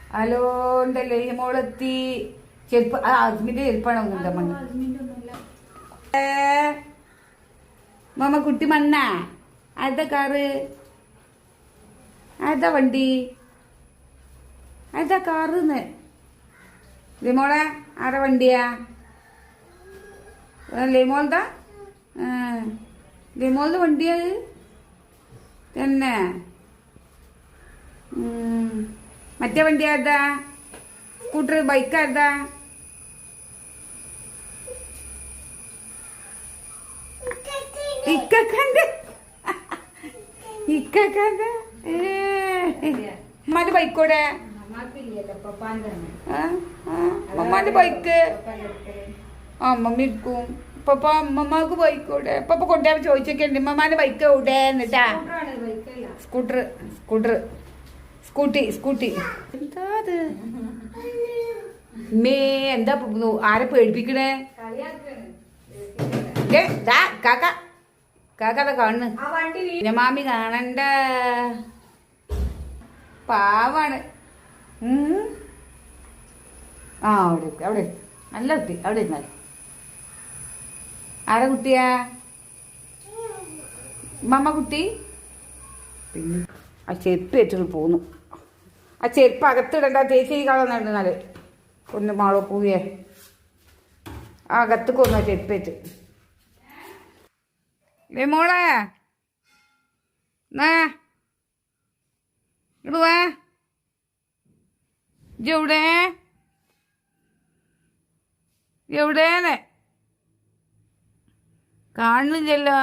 hello ഉണ്ടല്ലേ മോളെത്തി ചെരുപ്പ് ഹസ്ബിന്റെ ചെരുപ്പാണ് ഒന്നുമില്ല മണ്ണ് മാമ കുട്ടി മണ്ണ അതാ കാറ് അതാ വണ്ടി അതാ കാറിന്ന് ലിമോളെ ആരാ വണ്ടിയാ ലിമോൾതാ ലിമോളുടെ വണ്ടിയാ തന്നെ മറ്റേ വണ്ടി ആരുതാ സ്കൂട്ടർ ബൈക്ക് ആരുതാ ഇക്കക്കന്റെ ഇക്കക്കന്റെ അമ്മാന്റെ ബൈക്കോടെ അമ്മമാന്റെ ബൈക്ക് അമ്മമ്മ ഇരിക്കും പപ്പ അമ്മമ്മക്ക് ബൈക്കോടെ പപ്പ കൊണ്ടുപോയി ചോദിച്ചൊക്കെയുണ്ട് അമ്മമാന്റെ ബൈക്ക് എവിടെ എന്നിട്ടാ സ്കൂട്ടർ സ്കൂട്ടർ സ്കൂട്ടി സ്കൂട്ടി എന്താ അത് മേ എന്താ ആരെ പേടിപ്പിക്കണേ കാക്ക കാക്കത കാണുന്നു മാമി കാണണ്ട പാവാണ് ആ അവിടെ അവിടെ നല്ല കുട്ടി അവിടെ ഇരുന്നാൽ ആരാ കുട്ടിയാ മമ്മ കുട്ടി പിന്നെ ആ ചെരുപ്പ് വെച്ചിട്ട് പോന്നു ആ ചെരുപ്പ് അകത്തിടണ്ട തേച്ചി കളന്നിരുന്നാല് ഒന്ന് മാളോ പൂവേ ആ അകത്ത് കൊന്നു ചെരുപ്പ് വെച്ച് മോളെ ഇടുവാ എവിടെ എവിടെയാണ് കാണുന്നില്ലല്ലോ